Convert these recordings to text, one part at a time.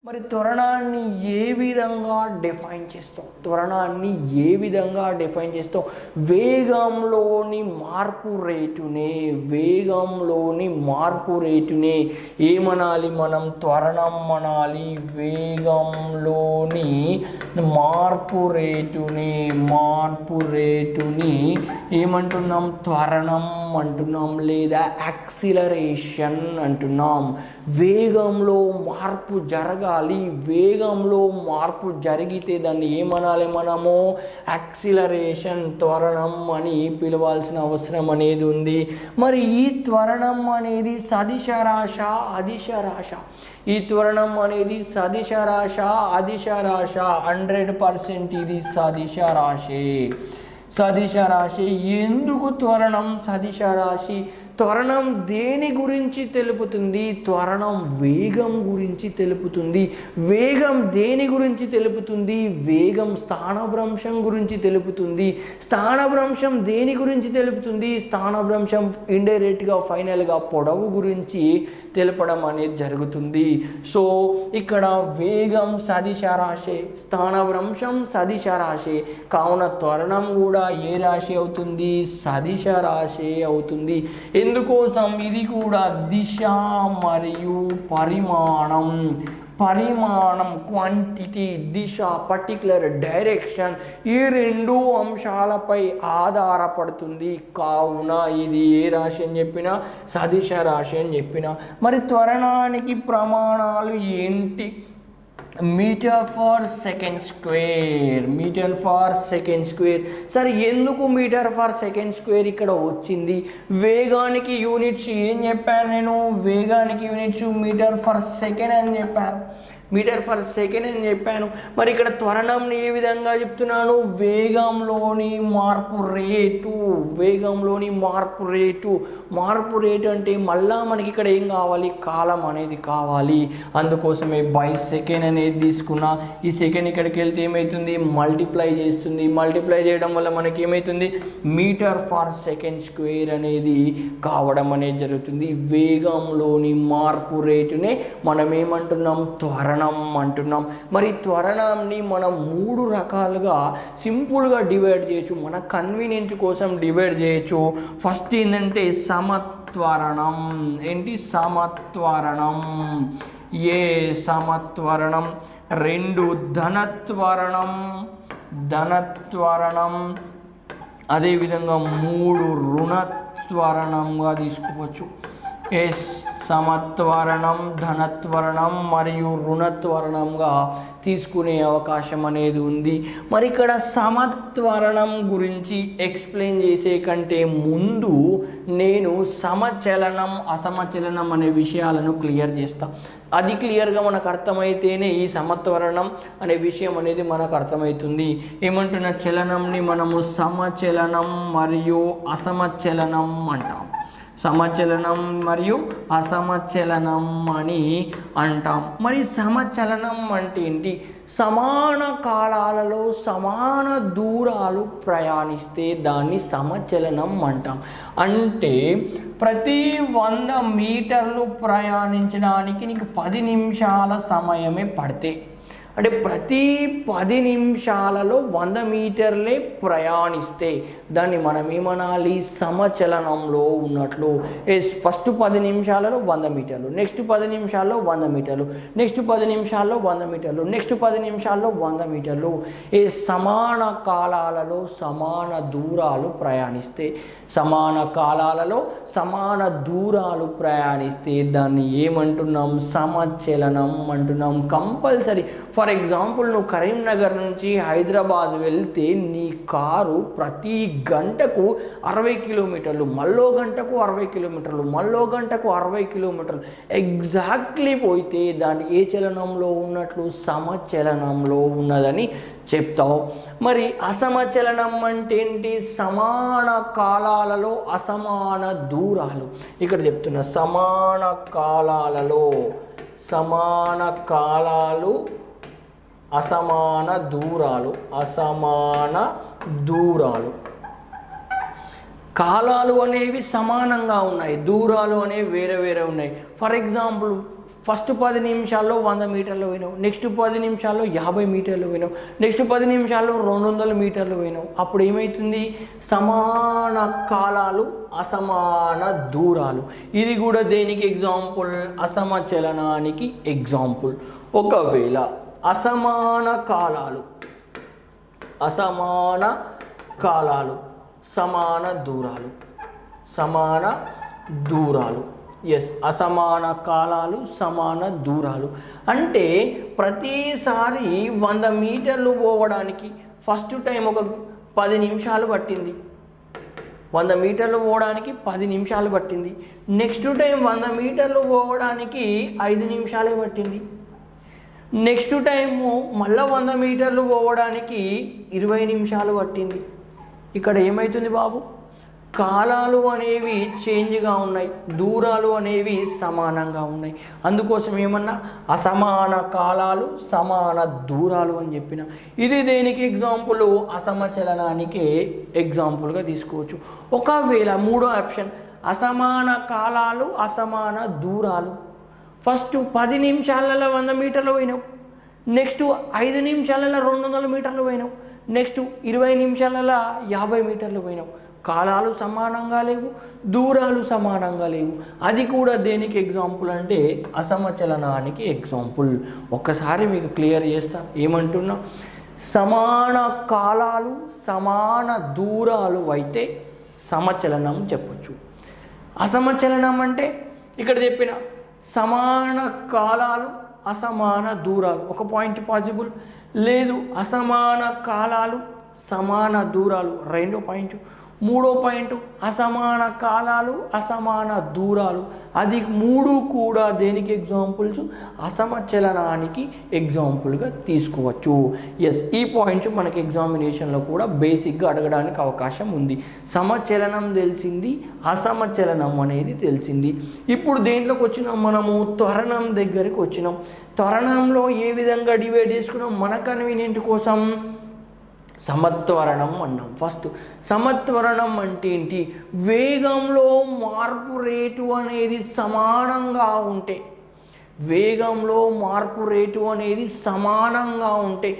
మరి త్వరణాన్ని ఏ విధంగా డిఫైన్ చేస్తాం? త్వరణాన్ని ఏ విధంగా డిఫైన్ చేస్తాం? వేగంలోని మార్పు రేటునే ఏమనాలి మనం? త్వరణం అనాలి. వేగంలోని మార్పు రేటుని ఏమంటున్నాం? త్వరణం అంటున్నాం, లేదా యాక్సిలరేషన్ అంటున్నాం. వేగంలో మార్పు జరగాలి. వేగంలో మార్పు జరిగితే దాన్ని ఏమనాలి మనము? యాక్సిలరేషన్, త్వరణం అని పిలవాల్సిన అవసరం అనేది ఉంది. మరి ఈ త్వరణం అనేది సదిశ రాశ, అదిశ రాశ? ఈ త్వరణం అనేది సదిశ రాశ, అదిశ రాశ? 100% ఇది సదిశ రాశి. సదిశ రాశి. ఎందుకు త్వరణం సదిశ రాశి? త్వరణం దేని గురించి తెలుపుతుంది? త్వరణం వేగం గురించి తెలుపుతుంది. వేగం దేని గురించి తెలుపుతుంది? వేగం స్థానభ్రంశం గురించి తెలుపుతుంది. స్థానభ్రంశం దేని గురించి తెలుపుతుంది? స్థానభ్రంశం ఇండైరెక్ట్గా ఫైనల్గా పొడవు గురించి తెలపడం అనేది జరుగుతుంది. సో ఇక్కడ వేగం సదిశ రాశి, స్థానభ్రంశం సదిశ రాశి, కావున త్వరణం కూడా ఏ రాశి అవుతుంది? సదిశ రాశి అవుతుంది. ఎందుకోసం? ఇది కూడా దిశ మరియు పరిమాణం, క్వాంటిటీ, దిశ, పర్టికులర్ డైరెక్షన్, ఈ రెండు అంశాలపై ఆధారపడుతుంది. కావున ఇది ఏ రాశి అని చెప్పిన? సదిశ రాశి అని చెప్పిన. మరి త్వరణానికి ప్రమాణాలు ఏంటి? Metre per second square. సరే, ఎందుకు మీటర్ ఫర్ సెకండ్ స్క్వేర్ ఇక్కడ వచ్చింది? వేగానికి యూనిట్స్ ఏం చెప్పాను నేను? వేగానికి యూనిట్స్ మీటర్ ఫర్ సెకండ్ అని చెప్పాను. మరి ఇక్కడ త్వరణంని ఏ విధంగా చెప్తున్నాను? వేగంలోని మార్పు రేటు అంటే మళ్ళా మనకి ఇక్కడ ఏం కావాలి? కాలం అనేది కావాలి. అందుకోసమే బై సెకండ్ అనేది తీసుకున్నా. ఈ సెకండ్ ఇక్కడికి వెళ్తే ఏమవుతుంది? మల్టిప్లై చేస్తుంది. మల్టిప్లై చేయడం వల్ల మనకి ఏమవుతుంది? మీటర్ ఫర్ సెకండ్ స్క్వేర్ అనేది కావడం అనేది జరుగుతుంది. వేగంలోని మార్పు రేటునే మనం ఏమంటున్నాం? త్వరణం అంటున్నాం. మరి త్వరణాన్ని మనం 3 రకాలుగా సింపుల్గా డివైడ్ చేయొచ్చు. మన కన్వీనియంట్ కోసం డివైడ్ చేయొచ్చు. ఫస్ట్ ఏంటంటే సమత్వరణం. సమత్వరణం. 2 ధనత్వరణం. అదేవిధంగా 3 రుణత్వరణంగా తీసుకోవచ్చు. సమత్వరణం, ధనత్వరణం మరియు రుణత్వరణంగా తీసుకునే అవకాశం అనేది ఉంది. మరి ఇక్కడ సమత్వరణం గురించి ఎక్స్ప్లెయిన్ చేసే కంటే ముందు నేను సమచలనం, అసమచలనం అనే విషయాలను క్లియర్ చేస్తా. అది క్లియర్గా మనకు అర్థమైతేనే ఈ సమత్వరణం అనే విషయం అనేది మనకు అర్థమవుతుంది. ఏమంటున్న చలనంని మనము సమచలనం మరియు అసమచలనం అంటాం. సమచలనం మరియు అసమచలనం అని అంటాం. మరి సమచలనం అంటే ఏంటి? సమాన కాలాలలో సమాన దూరాలు ప్రయాణిస్తే దాన్ని సమచలనం అంటాం. అంటే ప్రతి 100 మీటర్లు ప్రయాణించడానికి నీకు 10 నిమిషాల సమయమే పడితే, అంటే ప్రతి 10 నిమిషాలలో 100 మీటర్లే ప్రయాణిస్తే దాన్ని మనం ఏమనాలి? సమచలనంలో ఉన్నట్లు. ఫస్ట్ 10 నిమిషాలలో 100 మీటర్లు, నెక్స్ట్ 10 నిమిషాల్లో 100 మీటర్లు, నెక్స్ట్ 10 నిమిషాల్లో 100 మీటర్లు, నెక్స్ట్ 10 నిమిషాల్లో 100 మీటర్లు. సమాన కాలాలలో సమాన దూరాలు ప్రయాణిస్తే, దాన్ని ఏమంటున్నాం? సమచలనం అంటున్నాం. కంపల్సరీ. ఫర్ ఎగ్జాంపుల్, నువ్వు కరీంనగర్ నుంచి హైదరాబాద్ వెళ్తే నీ కారు ప్రతి గంటకు 60 కిలోమీటర్లు, మళ్ళో గంటకు 60 కిలోమీటర్లు, మళ్ళో గంటకు 60 కిలోమీటర్లు ఎగ్జాక్ట్లీ పోయితే దాన్ని ఏ చలనంలో ఉన్నట్లు? సమచలనంలో ఉన్నదని చెప్తావు. మరి అసమచలనం అంటే ఏంటి? సమాన కాలాలలో అసమాన దూరాలు. ఇక్కడ చెప్తున్నా, సమాన కాలాలు అసమాన దూరాలు. కాలాలు అనేవి సమానంగా ఉన్నాయి, దూరాలు అనేవి వేరే వేరే ఉన్నాయి. ఫర్ ఎగ్జాంపుల్ ఫస్ట్ 10 నిమిషాల్లో 100 మీటర్లు పోయినావు, నెక్స్ట్ 10 నిమిషాల్లో 50 మీటర్లు పోయినావు, నెక్స్ట్ 10 నిమిషాల్లో 200 మీటర్లు పోయినావు. అప్పుడు ఏమవుతుంది? సమాన కాలాలు అసమాన దూరాలు. ఇది కూడా దేనికి ఎగ్జాంపుల్? అసమచలనానికి ఎగ్జాంపుల్. ఒకవేళ అసమాన కాలాలు సమాన దూరాలు ఎస్, అసమాన కాలాలు సమాన దూరాలు అంటే ప్రతిసారి 100 మీటర్లు పోవడానికి ఫస్ట్ టైం ఒక 10 నిమిషాలు పట్టింది. 100 మీటర్లు పోవడానికి 10 నిమిషాలు పట్టింది. నెక్స్ట్ టైం 100 మీటర్లు పోవడానికి 5 నిమిషాలే పట్టింది. నెక్స్ట్ టైము మళ్ళీ 100 మీటర్లు పోవడానికి 20 నిమిషాలు పట్టింది. ఇక్కడ ఏమవుతుంది బాబు? కాలాలు అనేవి చేంజ్గా ఉన్నాయి, దూరాలు అనేవి సమానంగా ఉన్నాయి. అందుకోసం ఏమన్నా అసమాన కాలాలు సమాన దూరాలు అని చెప్పిన. ఇది దేనికి ఎగ్జాంపుల్? అసమచలనానికి ఎగ్జాంపుల్గా తీసుకోవచ్చు. ఒకవేళ మూడో ఆప్షన్ అసమాన కాలాలు అసమాన దూరాలు. ఫస్ట్ 10 నిమిషాలలో 100 మీటర్లు పోయినావు, నెక్స్ట్ 5 నిమిషాలలో 200 మీటర్లు పోయినావు, నెక్స్ట్ 20 నిమిషాలలో 50 మీటర్లు పోయినావు. కాలాలు సమానంగా లేవు, దూరాలు సమానంగా లేవు. అది కూడా దేనికి ఎగ్జాంపుల్ అంటే అసమచలనానికి ఎగ్జాంపుల్. ఒక్కసారి మీకు క్లియర్ చేస్తా. ఏమంటున్నా? సమాన కాలాలు సమాన దూరాలు అయితే సమచలనం చెప్పచ్చు. అసమచలనం అంటే ఇక్కడ చెప్పిన సమాన కాలాలు అసమాన దూరాలు ఒక పాయింట్ పాసిబుల్, లేదు అసమాన కాలాలు సమాన దూరాలు రెండో పాయింట్, మూడో పాయింట్ అసమాన కాలాలు అసమాన దూరాలు. అది మూడు కూడా దేనికి ఎగ్జాంపుల్స్? అసమచలనానికి ఎగ్జాంపుల్గా తీసుకోవచ్చు. ఎస్, ఈ పాయింట్స్ మనకి ఎగ్జామినేషన్లో కూడా బేసిక్గా అడగడానికి అవకాశం ఉంది. సమచలనం తెలిసింది, అసమచలనం అనేది తెలిసింది. ఇప్పుడు దేంట్లోకి వచ్చినాం? మనము త్వరణం దగ్గరికి వచ్చినాం. త్వరణంలో ఏ విధంగా డివైడ్ చేసుకున్నాం? మన కన్వీనియంట్ కోసం సమత్వరణం అన్నాం. ఫస్ట్ సమత్వరణం అంటే ఏంటి? వేగంలో మార్పు రేటు అనేది సమానంగా ఉంటే, వేగంలో మార్పు రేటు అనేది సమానంగా ఉంటే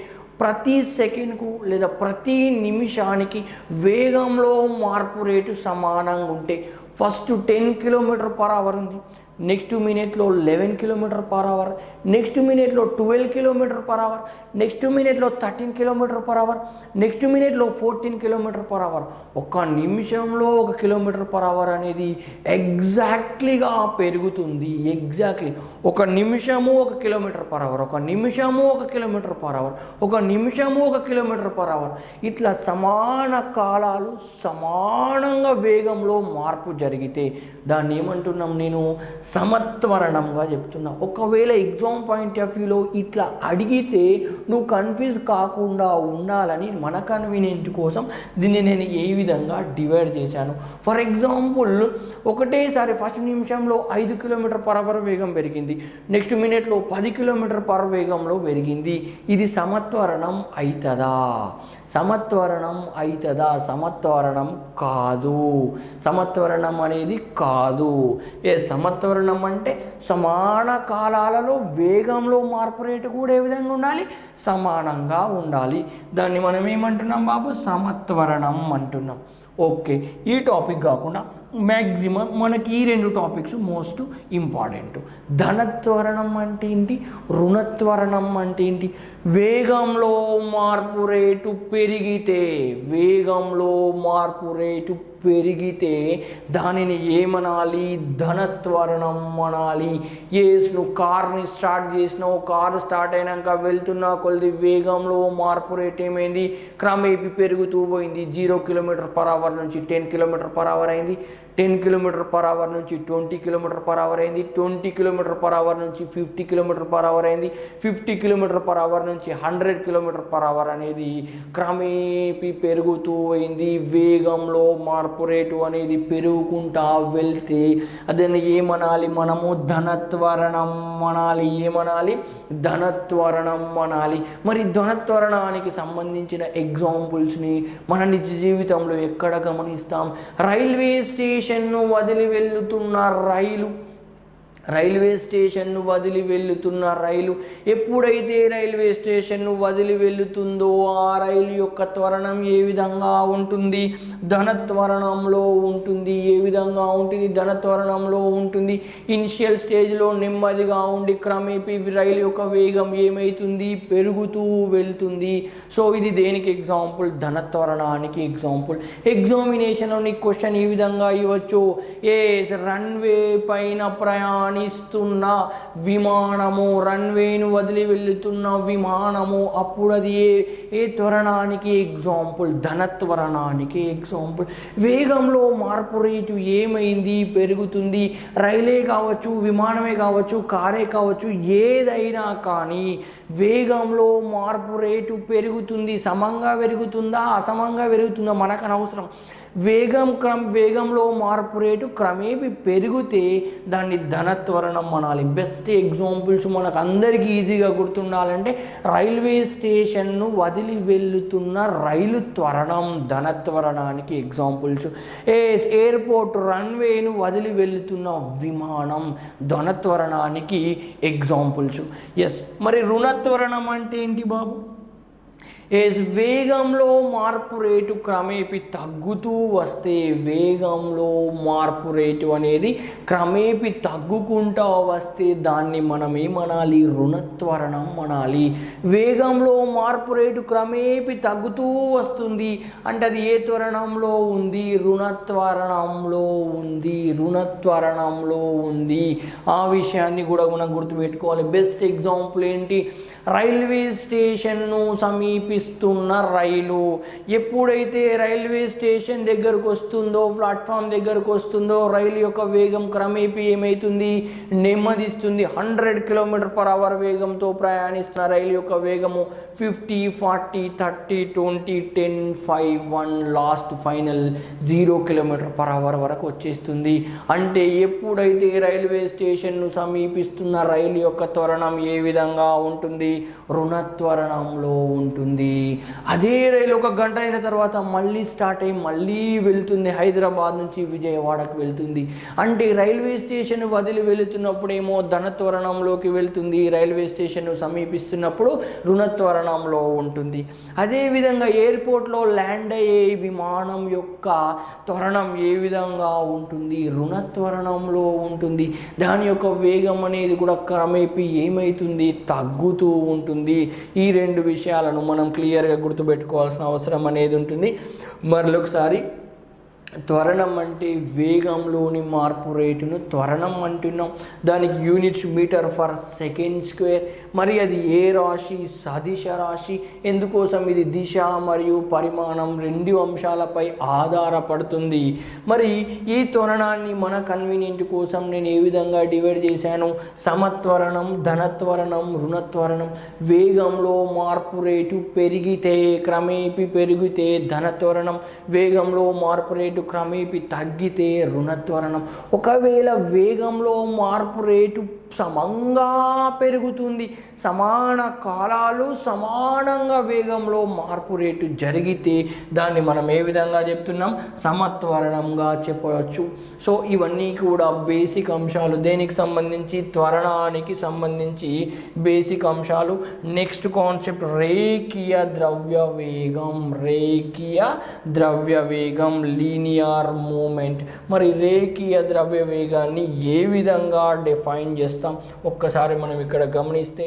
ప్రతి సెకండ్కు లేదా ప్రతి నిమిషానికి వేగంలో మార్పు రేటు సమానంగా ఉంటే ఫస్ట్ 10 km/h ఉంది, నెక్స్ట్ మినిట్లో 11 km/h, నెక్స్ట్ మినిట్లో 12 km/h, నెక్స్ట్ మినిట్లో 13 km/h, నెక్స్ట్ మినిట్లో 14 km/h. ఒక నిమిషంలో 1 km/h అనేది ఎగ్జాక్ట్లీగా పెరుగుతుంది. ఎగ్జాక్ట్లీ ఒక నిమిషము 1 km/h, ఒక నిమిషము 1 km/h, ఒక నిమిషము 1 km/h. ఇట్లా సమాన కాలాలు సమానంగా వేగంలో మార్పు జరిగితే దాన్ని ఏమంటున్నాం? నేను సమత్వరణంగా చెప్తున్నా. ఒకవేళ ఎగ్జామ్ పాయింట్ ఆఫ్ వ్యూలో ఇట్లా అడిగితే నువ్వు కన్ఫ్యూజ్ కాకుండా ఉండాలని మన కన్వీనియంట్ కోసం దీన్ని నేను ఏ విధంగా డివైడ్ చేశాను. ఫర్ ఎగ్జాంపుల్ ఒకటేసారి ఫస్ట్ నిమిషంలో 5 km/h వేగం పెరిగింది, నెక్స్ట్ మినిట్లో 10 km/h వేగంలో పెరిగింది. ఇది సమత్వరణం అవుతుందా? సమత్వరణం అవుతుందా? సమత్వరణం కాదు. సమత్వరణం అనేది కాదు. సమత్వరణం అంటే సమాన కాలాలలో వేగంలో మార్పు రేటు కూడా ఏ విధంగా ఉండాలి? సమానంగా ఉండాలి. దాన్ని మనం ఏమంటున్నాం బాబు? సమత్వరణం అంటున్నాం. ఓకే, ఈ టాపిక్ కాకుండా మ్యాక్సిమం మనకి ఈ రెండు టాపిక్స్ మోస్ట్ ఇంపార్టెంట్. ధనత్వరణం అంటే ఏంటి? రుణత్వరణం అంటే ఏంటి? వేగంలో మార్పు రేటు పెరిగితే, వేగంలో మార్పు రేటు పెరిగితే దానిని ఏమనాలి? ధనత్వరణం అనాలి. నువ్వు కార్ని స్టార్ట్ చేసినావు, కారు స్టార్ట్ అయినాక వెళ్తున్నా కొద్ది వేగంలో మార్పు రేట్ ఏమైంది? క్రమేపీ పెరుగుతూ పోయింది. 0 km/h నుంచి 10 km/h అయింది, 10 km/h నుంచి 20 km/h అయింది, 20 km/h నుంచి 50 km/h అయింది, 50 km/h నుంచి 100 km/h అనేది క్రమేపీ పెరుగుతూ అయింది. వేగంలో మార్పు రేటు అనేది పెరుగుకుంటా వెళ్తే అదని ఏమనాలి? మనము ధనత్వరణం అనాలి. ఏమనాలి? ధనత్వరణం అనాలి. మరి ధనత్వరణానికి సంబంధించిన ఎగ్జాంపుల్స్ని మన నిజ జీవితంలో ఎక్కడ గమనిస్తాం? రైల్వే స్టేషన్ను వదిలి వెళ్తున్న రైలు రైల్వే స్టేషన్ను వదిలి వెళ్తున్న రైలు ఎప్పుడైతే రైల్వే స్టేషన్ను వదిలి వెళ్తుందో ఆ రైలు యొక్క త్వరణం ఏ విధంగా ఉంటుంది? ధన త్వరణంలో ఉంటుంది. ఏ విధంగా ఉంటుంది? ధన త్వరణంలో ఉంటుంది. ఇనిషియల్ స్టేజ్లో నెమ్మదిగా ఉండి క్రమేపీ రైలు యొక్క వేగం ఏమవుతుంది? పెరుగుతూ వెళ్తుంది. సో ఇది దేనికి ఎగ్జాంపుల్? ధన త్వరణానికి ఎగ్జాంపుల్. ఎగ్జామినేషన్లో నీకు క్వశ్చన్ ఈ విధంగా ఇవ్వచ్చు. రన్వే పైన ప్రయాణిస్తున్న విమానము, రన్వేను వదిలి వెళ్తున్న విమానము, అప్పుడు అది ఏ త్వరణానికి ఎగ్జాంపుల్? ధన త్వరణానికి ఎగ్జాంపుల్. వేగంలో మార్పు రేటు ఏమైంది? పెరుగుతుంది. రైలే కావచ్చు, విమానమే కావచ్చు, కారే కావచ్చు, ఏదైనా కానీ వేగంలో మార్పు రేటు పెరుగుతుంది. సమంగా పెరుగుతుందా, అసమంగా పెరుగుతుందా మనకు అనవసరం. వేగంలో మార్పు రేటు క్రమేపీ పెరిగితే దాన్ని ధన త్వరణం అనాలి. బెస్ట్ ఎగ్జాంపుల్స్ మనకు అందరికీ ఈజీగా గుర్తుండాలంటే రైల్వే స్టేషన్ను వదిలి వెళ్తున్న రైలు త్వరణం ధన త్వరణానికి ఎగ్జాంపుల్స్. ఎయిర్పోర్ట్ రన్వేను వదిలి వెళ్తున్న విమానం ధన త్వరణానికి ఎగ్జాంపుల్స్. ఎస్, మరి రుణత్వరణం అంటే ఏంటి బాబు? వేగంలో మార్పు రేటు క్రమేపీ తగ్గుతూ వస్తే, వేగంలో మార్పు రేటు అనేది క్రమేపీ తగ్గుకుంటూ వస్తే దాన్ని మనం ఏమనాలి? రుణత్వరణం అనాలి. వేగంలో మార్పు రేటు క్రమేపీ తగ్గుతూ వస్తుంది అంటే అది ఏ త్వరణంలో ఉంది? రుణత్వరణంలో ఉంది. రుణత్వరణంలో ఉంది. ఆ విషయాన్ని కూడా మనం గుర్తుపెట్టుకోవాలి. బెస్ట్ ఎగ్జాంపుల్ ఏంటి? రైల్వే స్టేషన్ను సమీపిస్తున్న రైలు ఎప్పుడైతే రైల్వే స్టేషన్ దగ్గరకు వస్తుందో, ప్లాట్ఫామ్ దగ్గరకు వస్తుందో, రైలు యొక్క వేగం క్రమేపీ ఏమవుతుంది? నెమ్మదిస్తుంది. 100 km/h వేగంతో ప్రయాణిస్తున్న రైలు యొక్క వేగము 50, 40, 30, 20, 10, 5, 1 లాస్ట్ ఫైనల్ 0 km/h వరకు వచ్చేస్తుంది. అంటే ఎప్పుడైతే రైల్వే స్టేషన్ను సమీపిస్తున్న రైలు యొక్క త్వరణం ఏ విధంగా ఉంటుంది? రుణత్వరణంలో ఉంటుంది. అదే రైలు 1 గంట అయిన తర్వాత మళ్ళీ స్టార్ట్ అయ్యి మళ్ళీ వెళ్తుంది. హైదరాబాద్ నుంచి విజయవాడకు వెళ్తుంది. అంటే రైల్వే స్టేషన్ వదిలి వెళుతున్నప్పుడేమో ధన త్వరణంలోకి వెళ్తుంది. రైల్వే స్టేషన్ను సమీపిస్తున్నప్పుడు రుణత్వరణంలో ఉంటుంది. అదేవిధంగా ఎయిర్పోర్ట్లో ల్యాండ్ అయ్యే విమానం యొక్క త్వరణం ఏ విధంగా ఉంటుంది? రుణత్వరణంలో ఉంటుంది. దాని యొక్క వేగం అనేది కూడా క్రమేపీ ఏమవుతుంది? తగ్గుతూ ఉంటుంది. ఈ 2 విషయాలను మనం క్లియర్గా గుర్తుపెట్టుకోవాల్సిన అవసరం అనేది ఉంటుంది. మరొకసారి, త్వరణం అంటే వేగంలోని మార్పు రేటును త్వరణం అంటున్నాం. దానికి units metre per second square. మరి అది ఏ రాశి? సదిశ రాశి. ఎందుకోసం? ఇది దిశ మరియు పరిమాణం 2 అంశాలపై ఆధారపడుతుంది. మరి ఈ త్వరణాన్ని మన కన్వీనియంట్ కోసం నేను ఏ విధంగా డివైడ్ చేశాను? సమత్వరణం, ధనత్వరణం, రుణత్వరణం. వేగంలో మార్పు రేటు పెరిగితే, క్రమేపీ పెరిగితే ధనత్వరణం. వేగంలో మార్పు రేటు క్రమేపీ తగ్గితే రుణత్వరణం. ఒకవేళ వేగంలో మార్పు రేటు సమంగా పెరుగుతుంది, సమాన కాలాలు సమానంగా వేగంలో మార్పు రేటు జరిగితే దాన్ని మనం ఏ విధంగా చెప్తున్నాం? సమత్వరణంగా చెప్పవచ్చు. సో ఇవన్నీ కూడా బేసిక్ అంశాలు. దేనికి సంబంధించి? త్వరణానికి సంబంధించి బేసిక్ అంశాలు. నెక్స్ట్ కాన్సెప్ట్ రేఖీయ ద్రవ్య వేగం. రేఖీయ ద్రవ్య వేగం, లీనియర్ మూమెంట్. మరి రేఖీయ ద్రవ్య వేగాన్ని ఏ విధంగా డిఫైన్ చేస్తాం? ఒక్కసారి మనం ఇక్కడ గమనిస్తే